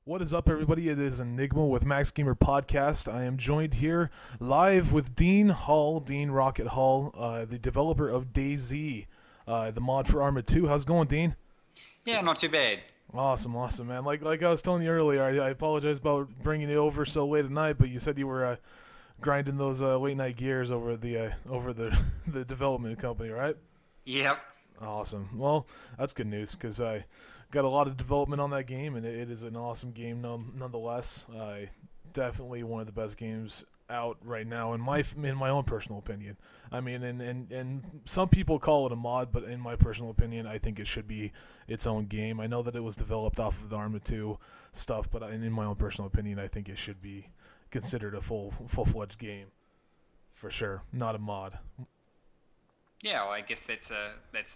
What is up, everybody? It is Enigma with Max Gamer Podcast. I am joined here live with Dean Hall, Dean Rocket Hall, the developer of DayZ, the mod for Arma 2. How's it going, Dean? Yeah, not too bad. Awesome, awesome, man. Like I was telling you earlier, I apologize about bringing you over so late at night, but you said you were grinding those late night gears over the the development company, right? Yep. Awesome. Well, that's good news because I got a lot of development on that game, and it is an awesome game nonetheless. Definitely one of the best games out right now in my own personal opinion. I mean, and some people call it a mod, but in my personal opinion, I think it should be its own game. I know that it was developed off of the Arma 2 stuff, but in my own personal opinion, I think it should be considered a full-fledged game for sure, not a mod. Yeah, well, I guess that's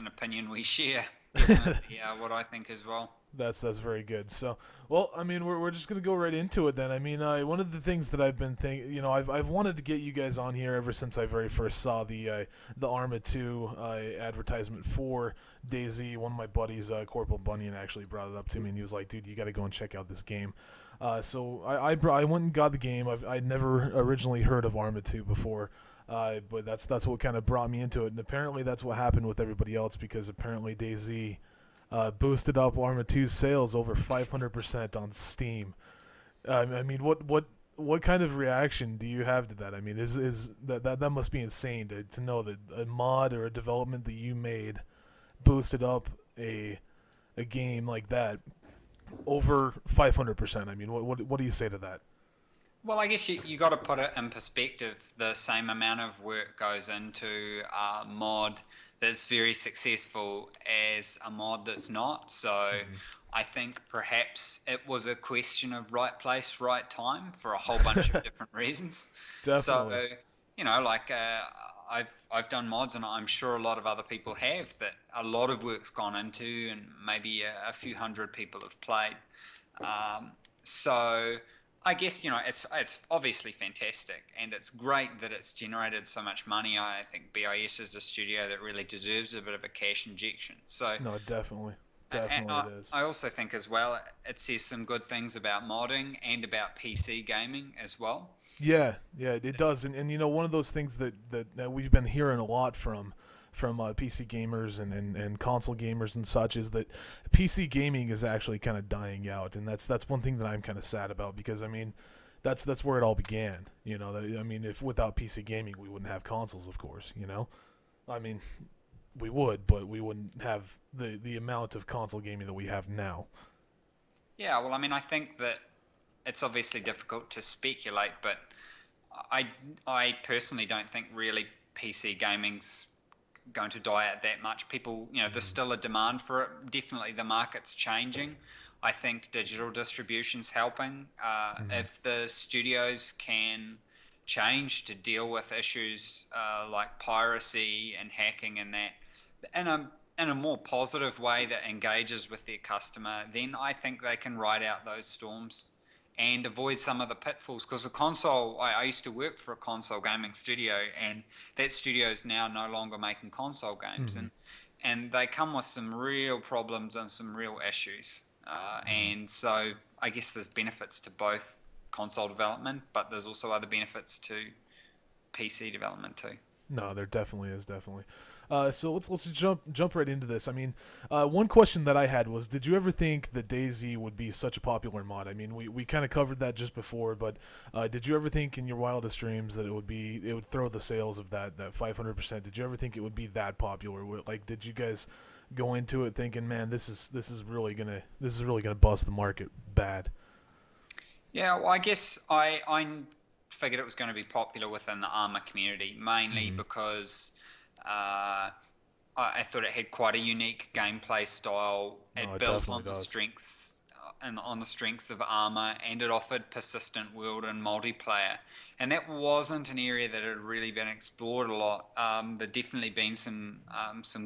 an opinion we share. Definitely, what I think as well. That's very good. So, well, I mean, we're just gonna go right into it then. I mean, one of the things that I've been thinking, I've wanted to get you guys on here ever since I very first saw the Arma 2 advertisement for DayZ. One of my buddies, Corporal Bunyan, actually brought it up to me, and he was like, "Dude, you got to go and check out this game." So I went and got the game. I'd never originally heard of Arma 2 before. But that's what kind of brought me into it, and apparently that's what happened with everybody else because apparently DayZ boosted up Arma 2's sales over 500% on Steam. I mean, what kind of reaction do you have to that? I mean, is that must be insane to know that a mod or a development that you made boosted up a game like that over 500%. I mean, what do you say to that? Well, I guess you got to put it in perspective. The same amount of work goes into a mod that's very successful as a mod that's not. So I think perhaps it was a question of right place, right time for a whole bunch of different reasons. Definitely. So, I've done mods, and I'm sure a lot of other people have, that a lot of work's gone into, and maybe a few hundred people have played. So I guess it's obviously fantastic, and it's great that it's generated so much money. I think BIS is a studio that really deserves a bit of a cash injection. So No, definitely, and definitely it is. I also think as well it says some good things about modding and about PC gaming as well. Yeah, it does, and one of those things that we've been hearing a lot from PC gamers and console gamers and such is that PC gaming is actually kind of dying out, and that's one thing that I'm kind of sad about because I mean, that's where it all began. I mean, if without PC gaming, we wouldn't have consoles, of course. I mean, we would, but we wouldn't have the amount of console gaming that we have now. Yeah, well, I mean, I think that it's obviously difficult to speculate, but I I personally don't think really PC gaming's going to die out that much. People, there's still a demand for it. Definitely the market's changing. I think digital distribution's helping. If the studios can change to deal with issues like piracy and hacking and that in a more positive way that engages with their customer, then I think they can ride out those storms and avoid some of the pitfalls. Because the console, I used to work for a console gaming studio, and that studio is now no longer making console games, and they come with some real problems and some real issues. And so I guess there's benefits to both console development, but there's also other benefits to PC development too. No, there definitely is, definitely. So let's just jump right into this. I mean, one question that I had was, did you ever think that DayZ would be such a popular mod? I mean, we kind of covered that just before, but did you ever think in your wildest dreams that it would throw the sales of that 500%? Did you ever think it would be that popular? Like, did you guys go into it thinking, man, this is really gonna bust the market bad? Yeah, well, I guess I figured it was going to be popular within the Arma community, mainly because I thought it had quite a unique gameplay style. No, It it built definitely on the does. strengths and on the strengths of Arma, and it offered persistent world and multiplayer. And that wasn't an area that had really been explored a lot. There'd definitely been some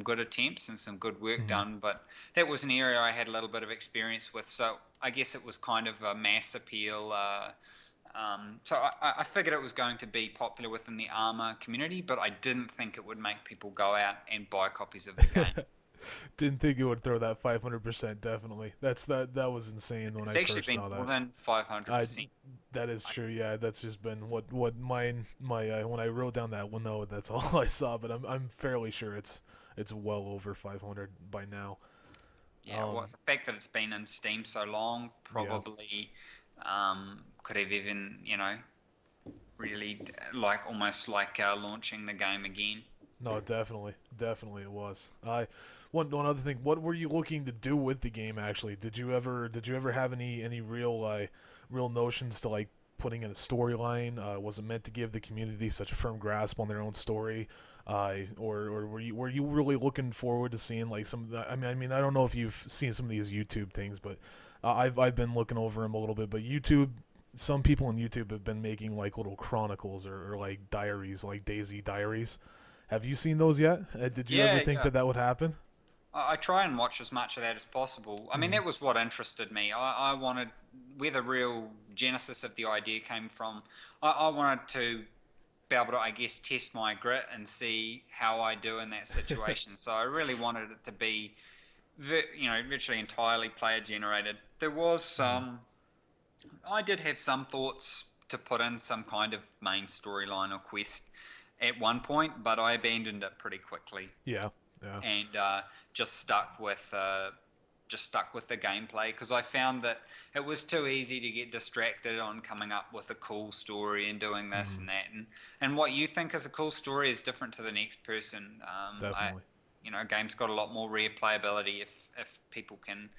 good attempts and some good work done, but that was an area I had a little bit of experience with. So I guess it was kind of a mass appeal. So I figured it was going to be popular within the Arma community, but I didn't think it would make people go out and buy copies of the game. Didn't think it would throw that 500%. Definitely, that was insane when It's I actually first been saw more that. than I 500%. that is true. Yeah, that's just been what my when I wrote down that window, that's all I saw. But I'm fairly sure it's well over 500 by now. Yeah, well, the fact that it's been in Steam so long Yeah. probably could have even, really like almost like launching the game again. No, definitely it was. One other thing. What were you looking to do with the game? Actually, did you ever have any real notions to like putting in a storyline? Was it meant to give the community such a firm grasp on their own story? Or were you really looking forward to seeing like some of the, I don't know if you've seen some of these YouTube things, but I've been looking over them a little bit. But YouTube, some people on YouTube have been making like little chronicles or like diaries, like DayZ diaries. Have you seen those yet? Did you ever Yeah, think yeah. that would happen? I try and watch as much of that as possible. I mean, Mm-hmm. that was what interested me. I wanted where the real genesis of the idea came from. I wanted to be able to, I guess, test my grit and see how I do in that situation. So I really wanted it to be, virtually entirely player generated. There was Mm-hmm. some, I did have some thoughts to put in some kind of main storyline or quest at one point, but I abandoned it pretty quickly Yeah, yeah. and just stuck with the gameplay because I found that it was too easy to get distracted on coming up with a cool story and doing this Mm-hmm. and that, and what you think is a cool story is different to the next person. Definitely. A game's got a lot more replayability if people can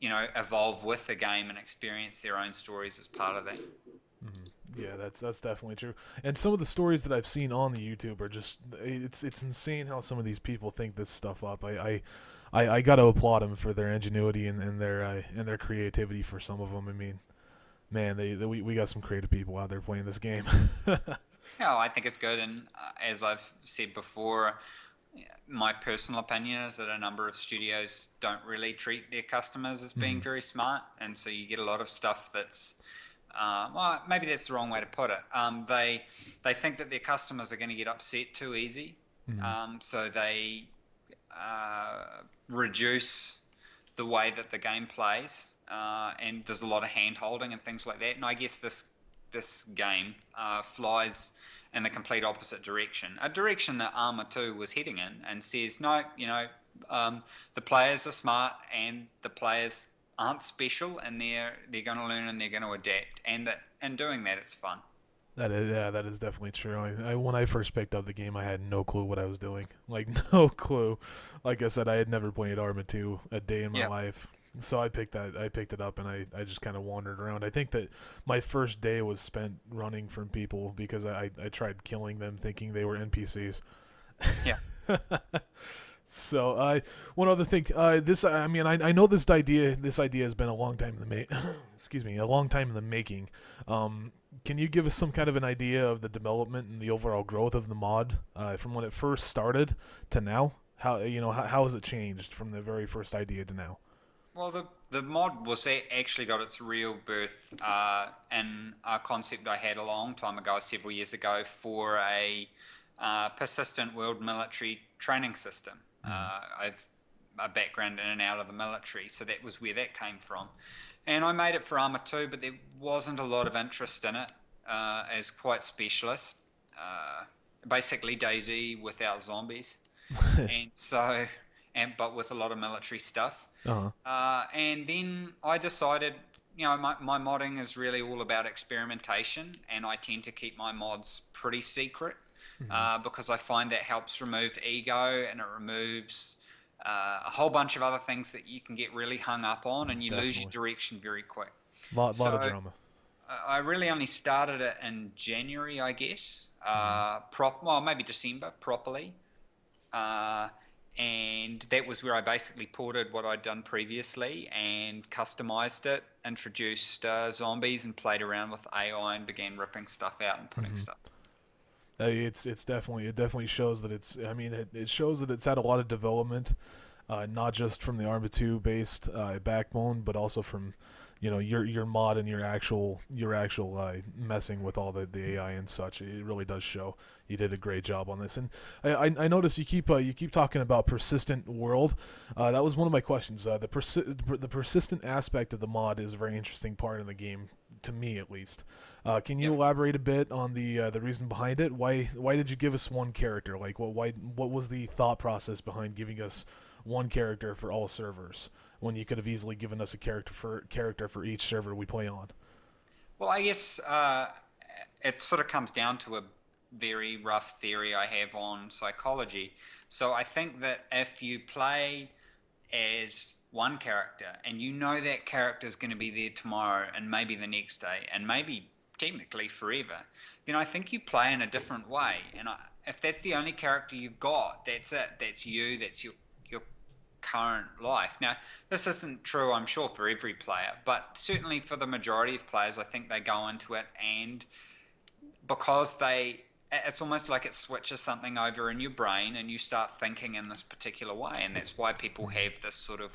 evolve with the game and experience their own stories as part of that. Yeah, that's definitely true. And some of the stories that I've seen on the YouTube are just it's insane how some of these people think this stuff up. I got to applaud them for their ingenuity and their creativity for some of them. I mean, man, we got some creative people out there playing this game. Yeah, I think it's good, and as I've said before, my personal opinion is that a number of studios don't really treat their customers as being Mhm. very smart, and so you get a lot of stuff that's, well, maybe that's the wrong way to put it. They think that their customers are going to get upset too easy, Mhm. so they reduce the way that the game plays, and there's a lot of hand holding and things like that. And I guess this game flies in the complete opposite direction, a direction that Arma 2 was heading in, and says no, the players are smart and the players aren't special, and they're going to learn and they're going to adapt, and that in doing that it's fun. That is definitely true. When I first picked up the game, I had no clue what I was doing. Like no clue. Like I said, I had never played Arma 2 a day in my Yeah. life. So I picked it up and I just kind of wandered around. I think that my first day was spent running from people because I tried killing them thinking they were NPCs. Yeah. So one other thing, I know this idea has been a long time in the excuse me, a long time in the making. Can you give us some kind of an idea of the development and the overall growth of the mod from when it first started to now? How has it changed from the very first idea to now? Well, the mod was actually got its real birth in a concept I had a long time ago, several years ago, for a persistent world military training system. I've a background in and out of the military, so that was where that came from. And I made it for Arma 2, but there wasn't a lot of interest in it as quite specialist. Basically DayZ without zombies, and so, but with a lot of military stuff. Uh-huh. And then I decided, my modding is really all about experimentation, and I tend to keep my mods pretty secret because I find that helps remove ego and it removes a whole bunch of other things that you can get really hung up on, and you lose your Definitely. direction very quick. Lot of So drama. I really only started it in January, I guess. Mhm. Well, maybe December properly. Uh, and that was where I basically ported what I'd done previously and customized it, introduced zombies, and played around with AI and began ripping stuff out and putting stuff. It definitely shows that it shows that it's had a lot of development. not just from the Arma 2 based backbone, but also from your mod and your actual messing with all the AI and such. It really does show. You did a great job on this, and I noticed you keep talking about persistent world. That was one of my questions. The persistent aspect of the mod is a very interesting part of the game, to me at least. Can you elaborate a bit on the reason behind it? Why did you give us one character? Like, what was the thought process behind giving us one character for all servers when you could have easily given us a character for each server we play on? Well, I guess it sort of comes down to a very rough theory I have on psychology. So I think that if you play as one character and you know that character is going to be there tomorrow and maybe the next day and maybe technically forever, then I think you play in a different way. And if that's the only character you've got, that's it. That's you. That's your current life. Now, this isn't true, I'm sure, for every player, but certainly for the majority of players, I think they go into it, and because it's almost like it switches something over in your brain and you start thinking in this particular way, and that's why people have this sort of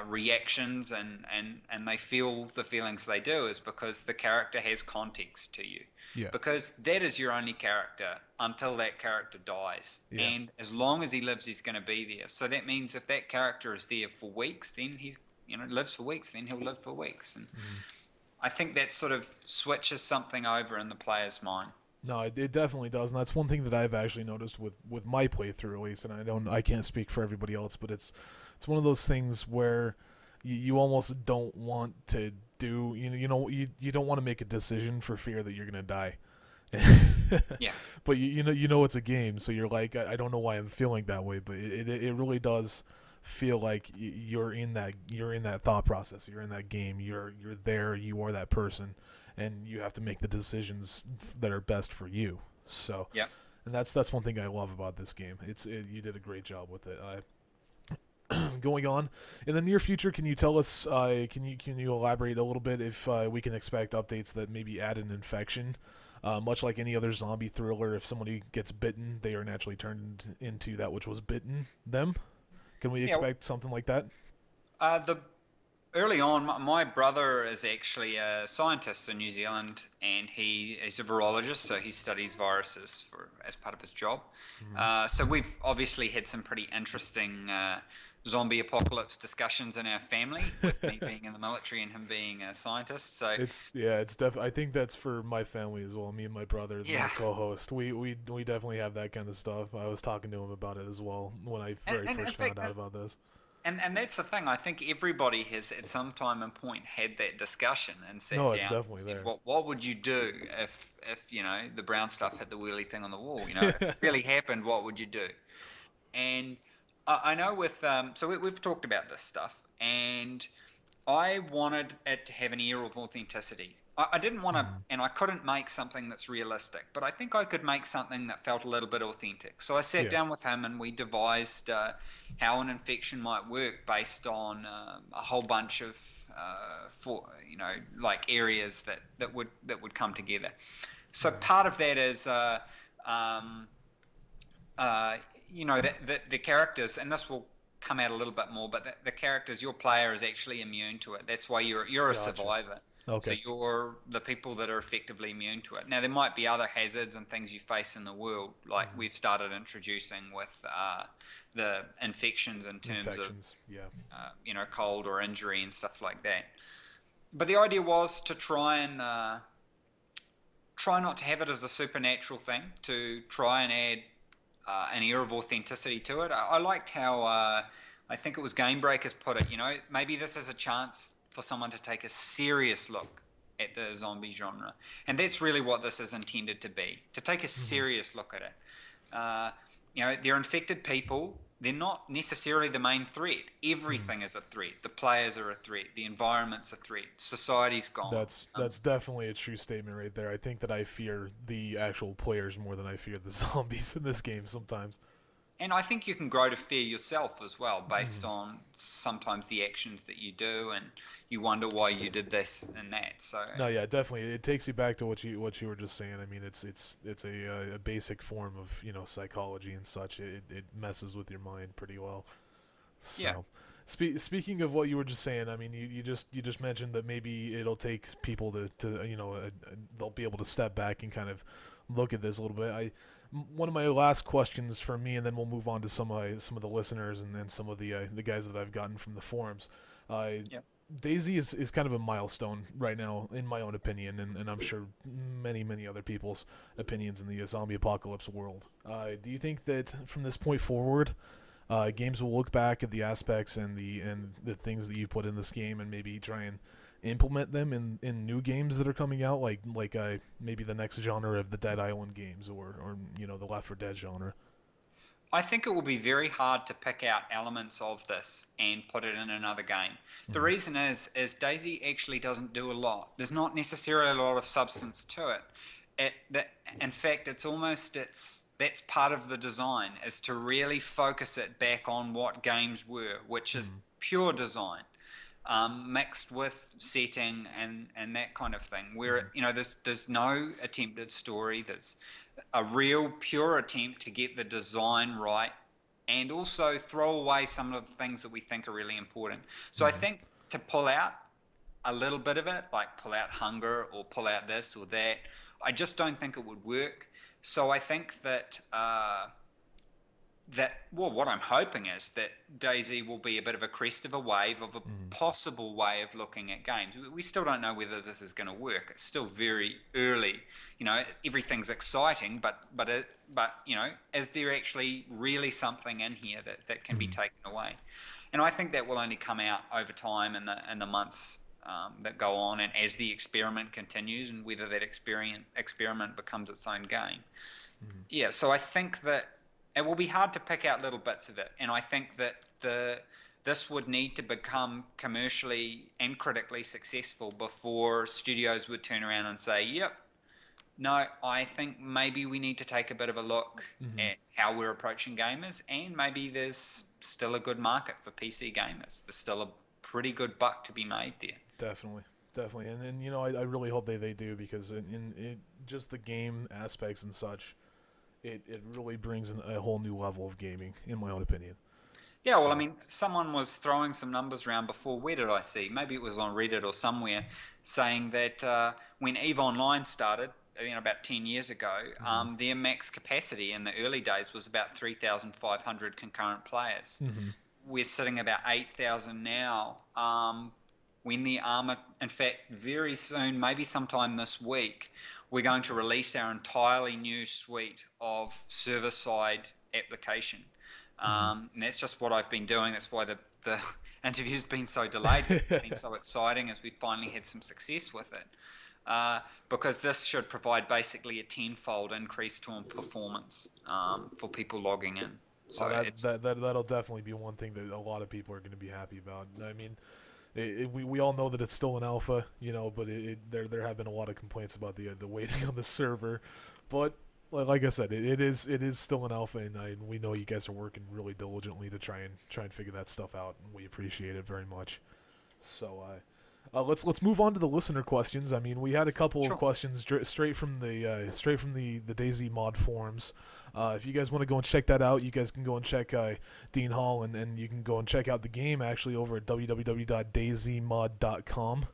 reactions and they feel the feelings they do, is because the character has context to you. Yeah. Because that is your only character until that character dies. Yeah. And as long as he lives, he's going to be there. So that means if that character is there for weeks, then he lives for weeks, then he'll live for weeks. And I think that sort of switches something over in the player's mind. No, it definitely does, and that's one thing that I've actually noticed with my playthrough, at least. And I can't speak for everybody else, but it's one of those things where you almost don't want to do, you don't want to make a decision for fear that you're gonna die. Yeah. But you know it's a game, so you're like, I don't know why I'm feeling that way, but it really does feel like you're in that thought process, you're in that game, you're there, you are that person, and you have to make the decisions that are best for you. So yeah, and that's one thing I love about this game. You did a great job with it. Going on in the near future, can you tell us? Can you elaborate a little bit if we can expect updates that maybe add an infection, much like any other zombie thriller? If somebody gets bitten, they are naturally turned into that which was bitten them. Can we expect something like that? Early on, my brother is actually a scientist in New Zealand, and he is a virologist, so he studies viruses as part of his job. So we've obviously had some pretty interesting zombie apocalypse discussions in our family, with me being in the military and him being a scientist. So it's I think that's for my family as well. Me and my brother, my co-host, we definitely have that kind of stuff. I was talking to him about it as well when I first found out about this. And that's the thing. I think everybody has at some time and point had that discussion and sat down. It's definitely there. What would you do if the brown stuff hit the wheelie thing on the wall? If it really happened, what would you do? And I know so we've talked about this stuff, and I wanted it to have an air of authenticity. I didn't want to, and I couldn't make something that's realistic, but I think I could make something that felt a little bit authentic. So I sat down with him and we devised how an infection might work based on a whole bunch of like areas that would come together. So part of that is the characters, and this will come out a little bit more, but the characters, your player is actually immune to it. That's why you're a survivor. Okay. So you're the people that are effectively immune to it. Now, there might be other hazards and things you face in the world, like we've started introducing with the infections in terms of cold or injury and stuff like that. But the idea was to try not to have it as a supernatural thing, to try and add an air of authenticity to it. I liked how I think it was Game Breakers put it. Maybe this is a chance for someone to take a serious look at the zombie genre, and that's really what this is intended to be, to take a serious look at it. They're infected people. They're not necessarily the main threat. Everything is a threat. The players are a threat. The environment's a threat. Society's gone. That's definitely a true statement right there. I think that I fear the actual players more than I fear the zombies in this game sometimes. And I think you can grow to fear yourself as well, based on sometimes the actions that you do, and you wonder why you did this and that. So no, yeah, definitely, it takes you back to what you were just saying. I mean, it's a basic form of psychology and such. It messes with your mind pretty well. Yeah. So, speaking of what you were just saying, I mean, you just mentioned that maybe it'll take people to they'll be able to step back and kind of look at this a little bit. One of my last questions for me, and then we'll move on to some of the listeners and then some of the guys that I've gotten from the forums. Yeah. DayZ is kind of a milestone right now, in my own opinion, and I'm sure many other people's opinions in the zombie apocalypse world. Do you think that from this point forward, games will look back at the aspects and the things that you put in this game and maybe try and implement them in new games that are coming out, like maybe the next genre of the Dead Island games or the Left 4 Dead genre? I think it will be very hard to pick out elements of this and put it in another game. The reason is DayZ actually doesn't do a lot. There's not necessarily a lot of substance to it. In fact, that's part of the design, is to really focus it back on what games were, which is pure design, mixed with setting and that kind of thing. Where there's no attempted story. There's a real pure attempt to get the design right and also throw away some of the things that we think are really important. So I think to pull out a little bit of it, like pull out hunger or pull out this or that, I just don't think it would work. So I think that what I'm hoping is that DayZ will be a bit of a crest of a wave of a possible way of looking at games. We still don't know whether this is going to work. It's still very early. Everything's exciting, but is there actually really something in here that can be taken away? And I think that will only come out over time in the months that go on, and as the experiment continues, and whether that experiment becomes its own game. Yeah, so I think that it will be hard to pick out little bits of it, and I think that this would need to become commercially and critically successful before studios would turn around and say, yep, no, I think maybe we need to take a bit of a look at how we're approaching gamers, and maybe there's still a good market for PC gamers. There's still a pretty good buck to be made there. Definitely. And I really hope they do, because in just the game aspects and such, it really brings in a whole new level of gaming, in my own opinion. Yeah, well, I mean, someone was throwing some numbers around before. Where did I see? Maybe it was on Reddit or somewhere, saying that when EVE Online started, about 10 years ago, their max capacity in the early days was about 3,500 concurrent players. We're sitting about 8,000 now. When the Arma, in fact, very soon, maybe sometime this week, we're going to release our entirely new suite of server-side application. And that's just what I've been doing. That's why the interview's been so delayed. It's been so exciting as we finally had some success with it. Because this should provide basically a tenfold increase to performance for people logging in. So that'll definitely be one thing that a lot of people are going to be happy about. I mean, we all know that it's still an alpha, but there have been a lot of complaints about the waiting on the server. But like I said, it is still an alpha, and we know you guys are working really diligently to try and figure that stuff out, and we appreciate it very much. So let's move on to the listener questions. I mean, we had a couple of questions straight from the DayZ mod forums. If you guys want to go and check that out, you guys can go and check Dean Hall, and you can go and check out the game actually over at www.dayzmod.com.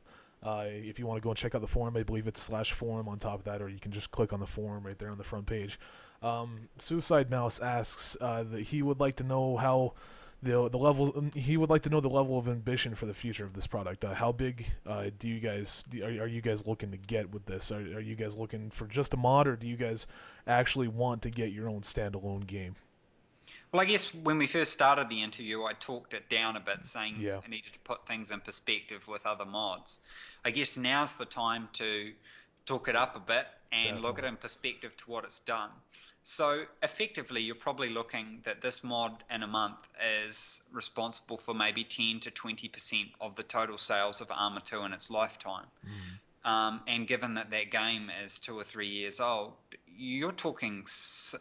If you want to go and check out the forum, I believe it's /forum on top of that, or you can just click on the forum right there on the front page. Suicide Mouse asks that he would like to know how the level. He would like to know the level of ambition for the future of this product. How big are you guys looking to get with this? Are you guys looking for just a mod, or do you guys actually want to get your own standalone game? Well, I guess when we first started the interview, I talked it down a bit, saying I needed to put things in perspective with other mods. I guess now's the time to talk it up a bit and look at it in perspective to what it's done. So effectively, you're probably looking that this mod in a month is responsible for maybe 10 to 20% of the total sales of Arma 2 in its lifetime. And given that game is 2 or 3 years old, you're talking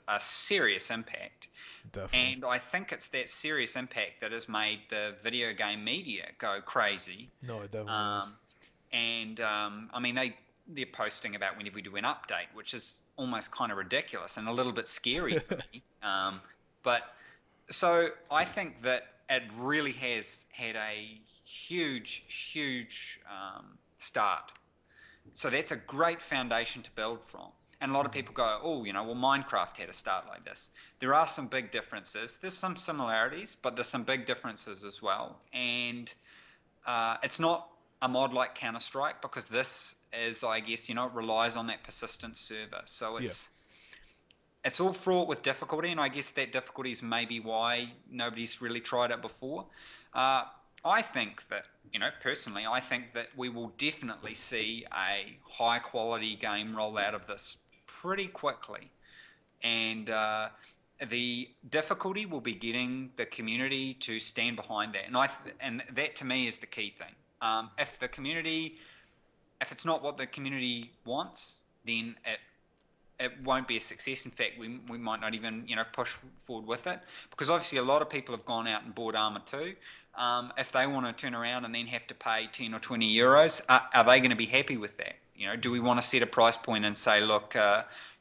a serious impact. Definitely. And I think it's that serious impact that has made the video game media go crazy. No, it definitely is. And I mean, they're posting about whenever we do an update, which is almost kind of ridiculous and a little bit scary for me. But so I think that it really has had a huge start. So that's a great foundation to build from. And a lot of people go, oh, you know, well, Minecraft had a start like this. There are some big differences. There's some similarities, but there's some big differences as well. And it's not a mod like Counter-Strike, because this is, I guess, you know, it relies on that persistent server. So it's all fraught with difficulty, and I guess that difficulty is maybe why nobody's really tried it before. I think that, you know, personally, I think that we will definitely see a high-quality game roll out of this pretty quickly. And the difficulty will be getting the community to stand behind that. And that, to me, is the key thing. If it's not what the community wants, then it won't be a success. In fact, we might not even, you know, push forward with it, because obviously a lot of people have gone out and bought Arma 2. If they want to turn around and then have to pay 10 or 20 euros, are they going to be happy with that? You know, do we want to set a price point and say, look,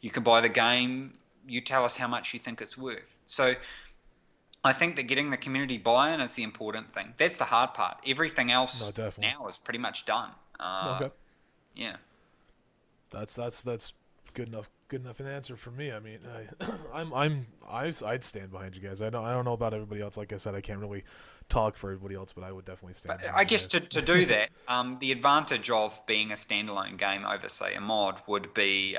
you can buy the game, you tell us how much you think it's worth? So I think that getting the community buy-in is the important thing. That's the hard part. Everything else now is pretty much done. Okay. Yeah. That's good enough an answer for me. I mean, I'd stand behind you guys. I don't know about everybody else. Like I said, I can't really talk for everybody else, but I would definitely stand behind I guess you guys. to do that, the advantage of being a standalone game over, say, a mod would be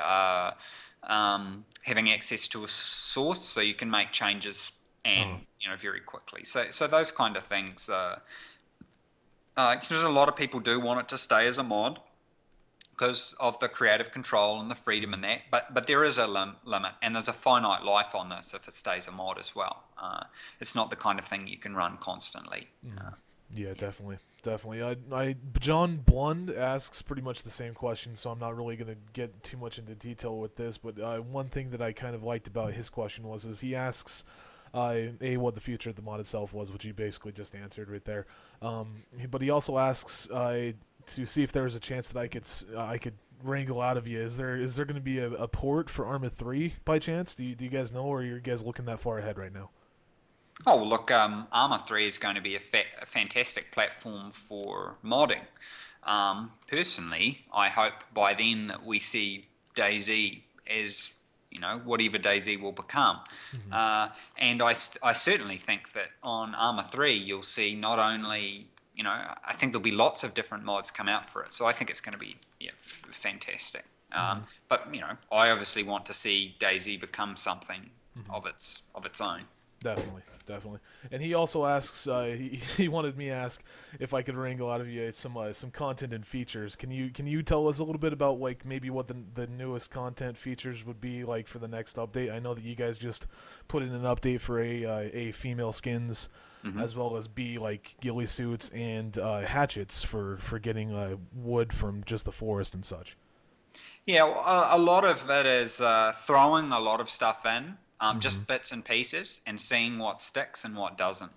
having access to a source, so you can make changes and you know, very quickly. So those kind of things. Because a lot of people do want it to stay as a mod, because of the creative control and the freedom and that, but there is a limit, and there's a finite life on this if it stays a mod as well. It's not the kind of thing you can run constantly. Yeah, definitely. John Blund asks pretty much the same question, so I'm not really going to get too much into detail with this, but one thing that I kind of liked about his question is he asks what the future of the mod itself was, which you basically just answered right there. But he also asks to see if there was a chance that I could wrangle out of you. Is there going to be a port for Arma 3 by chance? Do you guys know, or are you guys looking that far ahead right now? Oh, look, Arma 3 is going to be a fantastic platform for modding. Personally, I hope by then that we see DayZ as, you know, whatever DayZ will become. And I certainly think that on Arma 3 you'll see not only, you know, I think there'll be lots of different mods come out for it. So I think it's going to be fantastic. But, you know, I obviously want to see DayZ become something of its own. Definitely. And he also asks, he wanted me to ask if I could wrangle out of you some content and features. Can you tell us a little bit about, like, maybe what the newest content features would be like for the next update? I know that you guys just put in an update for a female skins, as well as like ghillie suits and hatchets for getting wood from just the forest and such. Yeah, well, a lot of it is throwing a lot of stuff in. Just bits and pieces, and seeing what sticks and what doesn't.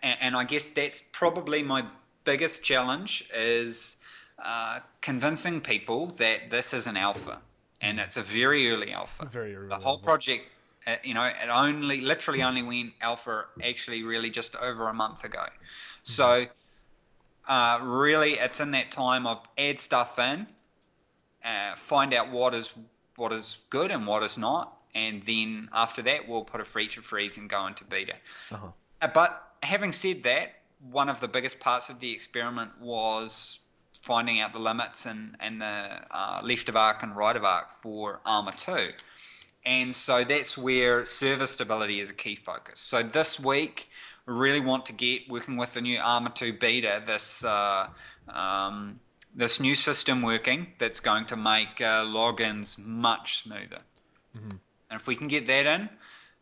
And I guess that's probably my biggest challenge, is convincing people that this is an alpha, and it's a very early alpha. Very early. The whole project, you know, it literally only went alpha actually really just over a month ago. So really, it's in that time of add stuff in, find out what is good and what is not. And then after that, we'll put a feature freeze and go into beta. But having said that, one of the biggest parts of the experiment was finding out the limits and the left of arc and right of arc for Arma 2. And so that's where server stability is a key focus. So this week, we really want to get working with the new Arma 2 beta, this new system working that's going to make logins much smoother. And if we can get that in,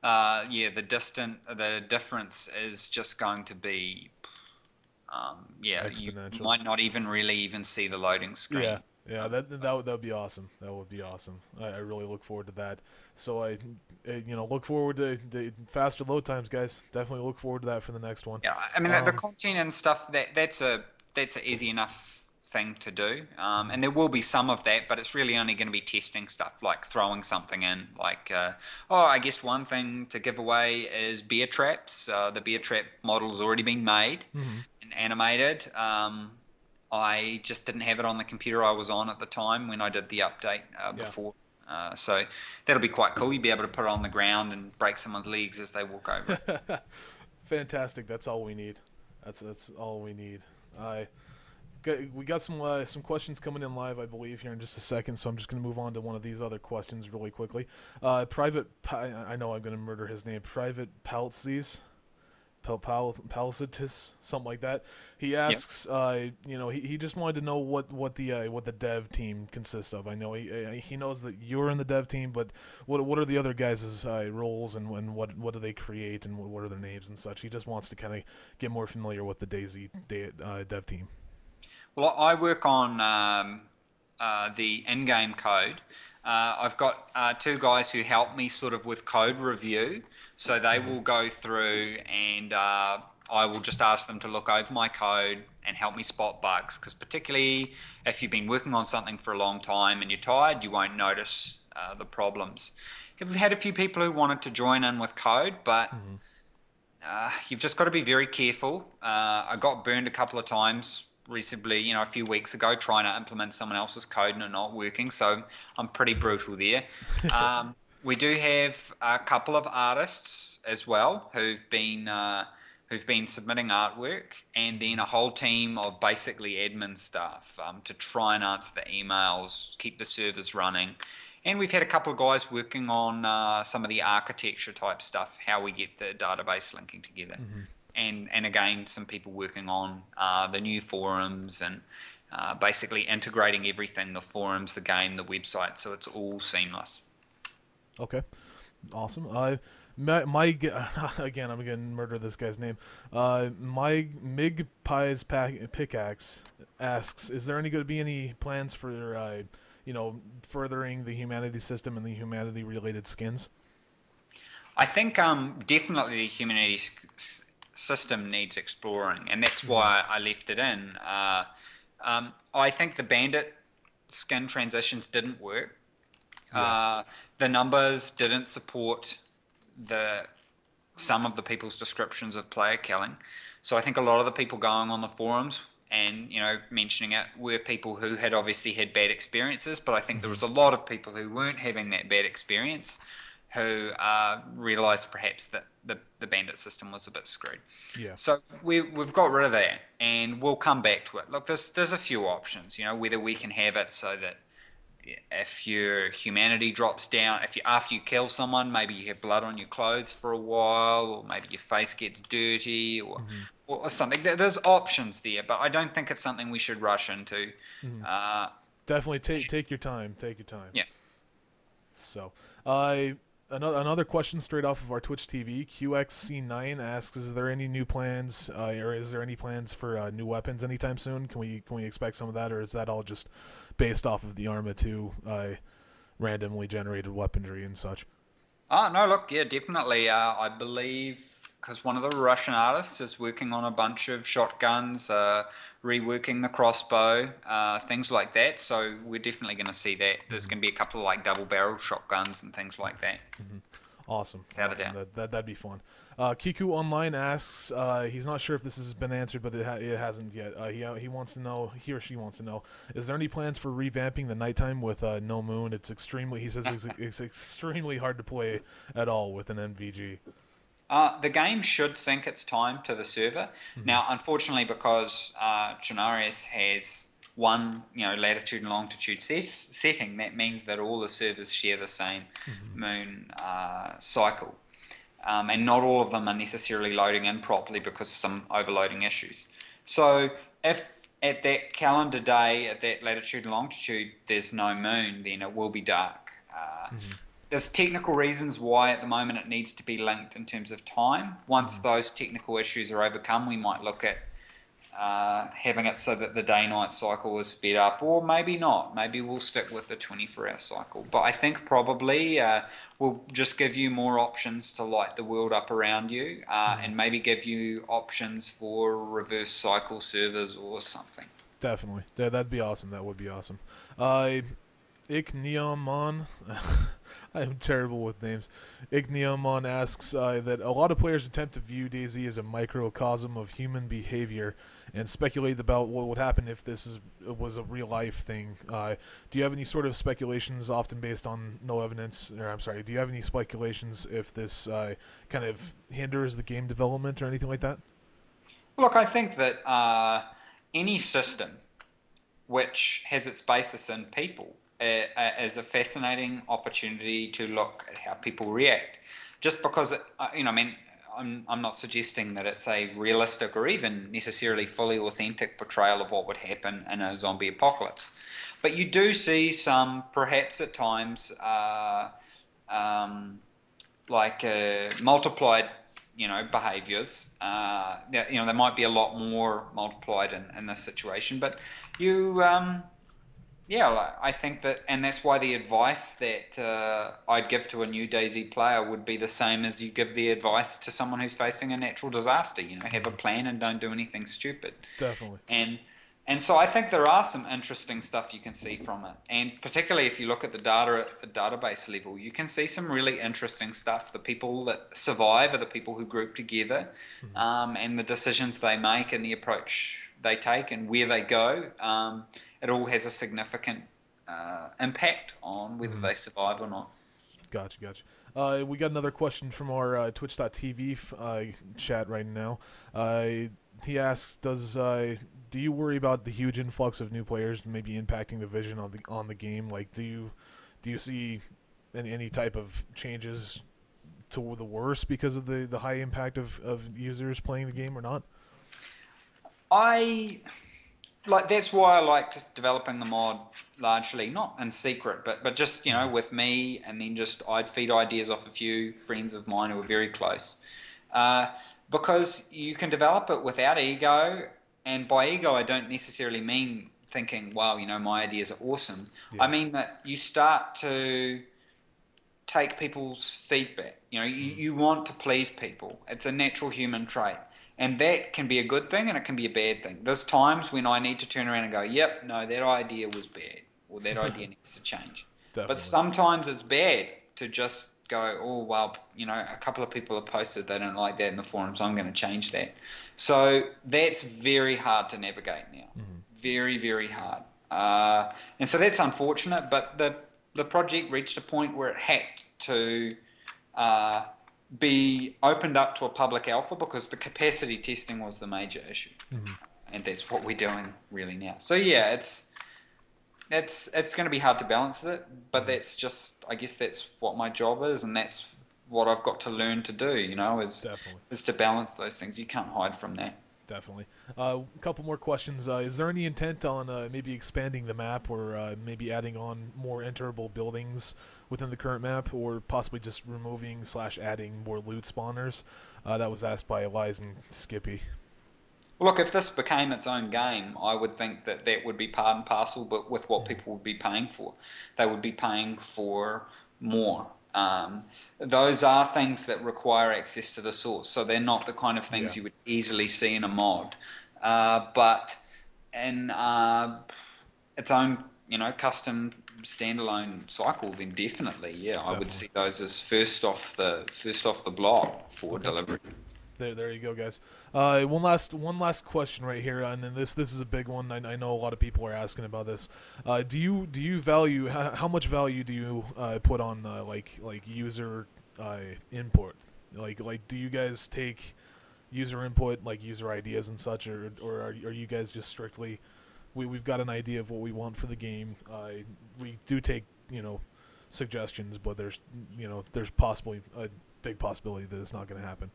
the difference is just going to be, you might not even see the loading screen. Yeah, that would be awesome. That would be awesome. I really look forward to that. So I look forward to the faster load times, guys. Definitely look forward to that for the next one. Yeah, I mean the content and stuff that's a easy enough thing to do, and there will be some of that, but it's really only going to be testing stuff, like throwing something in, like I guess one thing to give away is bear traps. The bear trap model's already been made Mm-hmm. and animated. I just didn't have it on the computer I was on at the time when I did the update before. So that'll be quite cool. You'll be able to put it on the ground and break someone's legs as they walk over it. Fantastic. That's all we need. That's all we need. We got some questions coming in live, I believe, here in just a second. So I'm just going to move on to one of these other questions really quickly. I know I'm going to murder his name. Private Paltzes. Palcitus, something like that. He asks, he just wanted to know what the dev team consists of. I know he knows that you're in the dev team, but what are the other guys' roles, and what do they create, and what are their names and such. He just wants to kind of get more familiar with the DayZ dev team. Well, I work on the in-game code. I've got two guys who help me sort of with code review. So they will go through, and I will just ask them to look over my code and help me spot bugs. Because particularly if you've been working on something for a long time and you're tired, you won't notice the problems. We've had a few people who wanted to join in with code, but you've just got to be very careful. I got burned a couple of times recently, a few weeks ago, trying to implement someone else's code and it not working. So I'm pretty brutal there. We do have a couple of artists as well who've been submitting artwork, and then a whole team of basically admin staff to try and answer the emails, keep the servers running. And we've had a couple of guys working on some of the architecture type stuff, how we get the database linking together. And again, some people working on the new forums and basically integrating everything, the forums, the game, the website, so it's all seamless. Okay, awesome. Again, I'm gonna murder this guy's name. My Mig Pies Pickaxe asks, is there going to be any plans for furthering the humanity system and the humanity related skins? I think definitely the humanity system needs exploring, and that's why I left it in. I think the bandit skin transitions didn't work. The numbers didn't support some of the people's descriptions of player killing. So I think a lot of the people going on the forums and mentioning it were people who had obviously had bad experiences, but I think there was a lot of people who weren't having that bad experience who realised perhaps that the bandit system was a bit screwed. So we've got rid of that, and we'll come back to it. Look, there's a few options, whether we can have it so that if your humanity drops down, after you kill someone, maybe you have blood on your clothes for a while, or maybe your face gets dirty, or something. There's options there, but I don't think it's something we should rush into. Definitely take your time. Take your time. Yeah. So, another question straight off of our Twitch TV. QXC9 asks, is there any new plans, or is there any plans for new weapons anytime soon? Can we expect some of that, or is that all just based off of the Arma 2 randomly generated weaponry and such? No, look, yeah, definitely. I believe, because one of the Russian artists is working on a bunch of shotguns, reworking the crossbow, things like that. So we're definitely going to see that. There's going to be a couple of like double-barrel shotguns and things like that. Awesome. Awesome. That'd be fun. Kiku Online asks, he's not sure if this has been answered, but it hasn't yet. He wants to know, he or she wants to know, is there any plans for revamping the nighttime with no moon? He says it's extremely hard to play at all with an MVG. The game should sync its time to the server. Now, unfortunately, because Chernarius has one latitude and longitude setting, that means that all the servers share the same moon cycle. And not all of them are necessarily loading in properly because of some overloading issues. So if at that calendar day, at that latitude and longitude, there's no moon, then it will be dark. There's technical reasons why at the moment it needs to be linked in terms of time. Once those technical issues are overcome, we might look at having it so that the day-night cycle is sped up, or maybe not. Maybe we'll stick with the 24-hour cycle. But I think probably we'll just give you more options to light the world up around you, and maybe give you options for reverse cycle servers or something. Definitely. That'd be awesome. That would be awesome. Ikneomon, I'm terrible with names. Ikneomon asks that a lot of players attempt to view DayZ as a microcosm of human behavior and speculate about what would happen if was a real life thing. Do you have any sort of speculations, often based on no evidence? Or I'm sorry, do you have any speculations if this kind of hinders the game development or anything like that? Look, I think that any system which has its basis in people is a fascinating opportunity to look at how people react. Just because, I mean, I'm not suggesting that it's a realistic or even necessarily fully authentic portrayal of what would happen in a zombie apocalypse. But you do see some, perhaps at times, multiplied, behaviours. There might be a lot more multiplied in this situation, but I think that, and that's why the advice that I'd give to a new DayZ player would be the same as you give the advice to someone who's facing a natural disaster. Have a plan and don't do anything stupid. Definitely. And so I think there are some interesting stuff you can see from it, and particularly if you look at the data at the database level, you can see some really interesting stuff. The people that survive are the people who group together, and the decisions they make and the approach they take and where they go. It all has a significant impact on whether they survive or not. Gotcha. We got another question from our Twitch.tv chat right now. He asks, do you worry about the huge influx of new players maybe impacting the vision on the game? Like, do you see any type of changes to the worse because of the high impact of users playing the game or not? That's why I liked developing the mod largely, not in secret, but just, with me, and then just I'd feed ideas off a few friends of mine who were very close. Because you can develop it without ego, and by ego I don't necessarily mean thinking, wow, my ideas are awesome. Yeah. I mean that you start to take people's feedback. You want to please people. It's a natural human trait. And that can be a good thing and it can be a bad thing. There's times when I need to turn around and go, yep, no, that idea was bad, or that idea needs to change. Definitely. But sometimes it's bad to just go, oh, well, a couple of people have posted they don't like that in the forums, I'm going to change that. So that's very hard to navigate now. Very, very hard. And so that's unfortunate, but the project reached a point where it had to be opened up to a public alpha because the capacity testing was the major issue, and that's what we're doing really now. So yeah, it's going to be hard to balance it, but that's just, I guess that's what my job is, and that's what I've got to learn to do. Is to balance those things. You can't hide from that. Definitely. A couple more questions. Is there any intent on maybe expanding the map, or maybe adding on more enterable buildings within the current map, or possibly just removing / adding more loot spawners? That was asked by Elias and Skippy. Look, if this became its own game, I would think that would be part and parcel, but with what people would be paying for. They would be paying for more. Those are things that require access to the source, so they're not the kind of things you would easily see in a mod. But in its own, custom standalone cycle, then definitely, I would see those as first off the block for delivery. There you go, guys. One last question right here, and then this is a big one. I know a lot of people are asking about this. Do you value, how much value do you put on like user input? Like do you guys take user input, like user ideas and such, or are you guys just strictly we've got an idea of what we want for the game? We do take suggestions, but there's possibly a big possibility that it's not going to happen.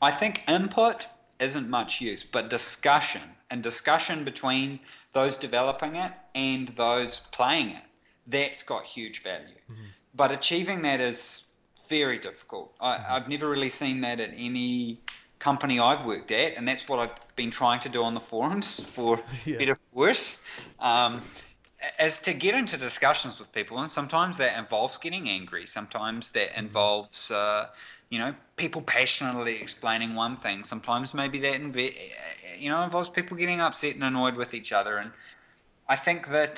I think input isn't much use, but discussion between those developing it and those playing it, that's got huge value. But achieving that is very difficult. I've never really seen that at any company I've worked at, and that's what I've been trying to do on the forums for better or worse. As to get into discussions with people, and sometimes that involves getting angry, sometimes that involves people passionately explaining one thing. Sometimes maybe that involves people getting upset and annoyed with each other. And I think that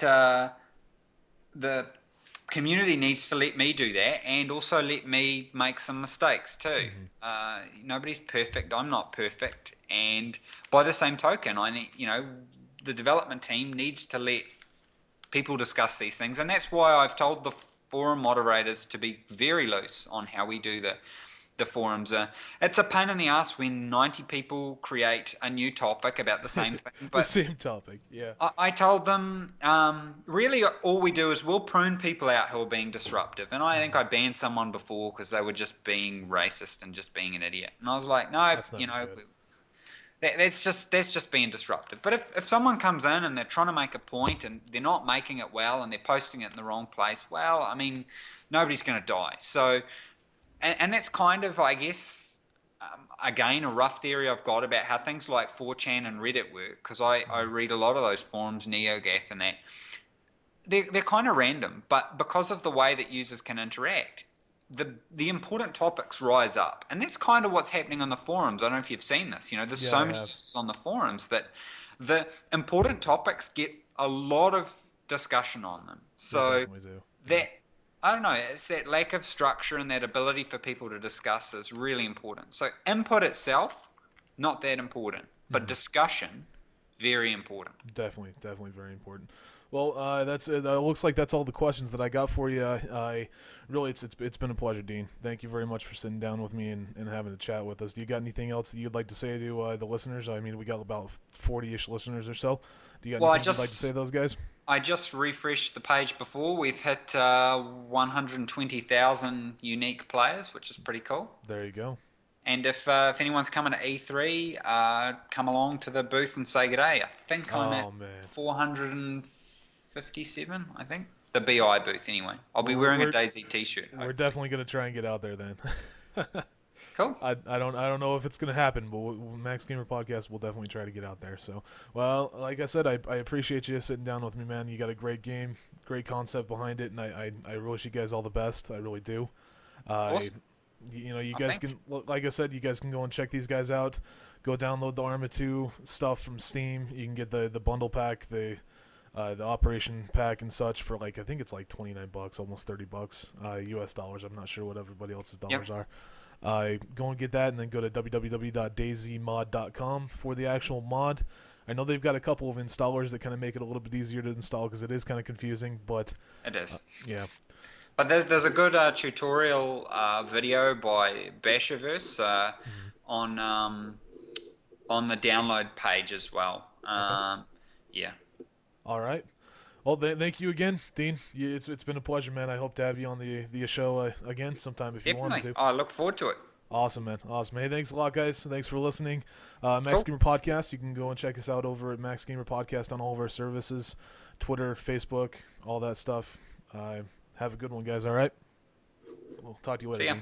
the community needs to let me do that, and also let me make some mistakes too. Nobody's perfect. I'm not perfect. And by the same token, I need, the development team needs to let people discuss these things. And that's why I've told the forum moderators to be very loose on how we do the forums. It's a pain in the ass when 90 people create a new topic about the same thing. But the same topic, yeah. I told them, really all we do is we'll prune people out who are being disruptive. And I think I banned someone before because they were just being racist and just being an idiot. And I was like, no, that's just being disruptive. But if someone comes in and they're trying to make a point and they're not making it well and they're posting it in the wrong place, well, I mean, nobody's going to die. So, and that's kind of, I guess, again, a rough theory I've got about how things like 4chan and Reddit work, because I read a lot of those forums, NeoGAF and that. They're kind of random, but because of the way that users can interact, the important topics rise up. And that's kind of what's happening on the forums. I don't know if you've seen this. There's so many users on the forums that the important topics get a lot of discussion on them. So They definitely do. that... I don't know, it's that lack of structure and that ability for people to discuss is really important. So input itself, not that important, but discussion, very important. Definitely very important. Well, that's it. Looks like that's all the questions that I got for you. Really, it's been a pleasure, Dean. Thank you very much for sitting down with me and having a chat with us. Do you got anything else that you'd like to say to the listeners? I mean, we got about 40-ish listeners or so. Do you got anything you'd like to say to those guys? I just refreshed the page before. We've hit 120,000 unique players, which is pretty cool. There you go. And if anyone's coming to E3, come along to the booth and say good day. I think I'm at 457, I think. The BI booth, anyway. I'll be wearing a DayZ t-shirt. We're definitely going to try and get out there then. Cool. I don't know if it's going to happen, but Max Gamer Podcast will definitely try to get out there. So, well, like I said, I appreciate you sitting down with me, man. You got a great game, great concept behind it, and I wish you guys all the best. I really do. Awesome. You guys can, like I said, you guys can go and check these guys out. Go download the Arma 2 stuff from Steam. You can get the bundle pack, the Operation pack and such for I think it's like $29, almost $30 US dollars. I'm not sure what everybody else's dollars are. Go and get that, and then go to www.dayzmod.com for the actual mod. I know they've got a couple of installers that kind of make it a little bit easier to install because it is kind of confusing, but it is. Yeah. But there's a good tutorial video by Bashaverse on the download page as well. Yeah. All right. Well, thank you again, Dean. It's been a pleasure, man. I hope to have you on the show again sometime if you wanted to. I look forward to it. Awesome, man. Awesome. Hey, thanks a lot, guys. Thanks for listening. Max Gamer Podcast. You can go and check us out over at Max Gamer Podcast on all of our services, Twitter, Facebook, all that stuff. Have a good one, guys. All right. We'll talk to you later. See ya.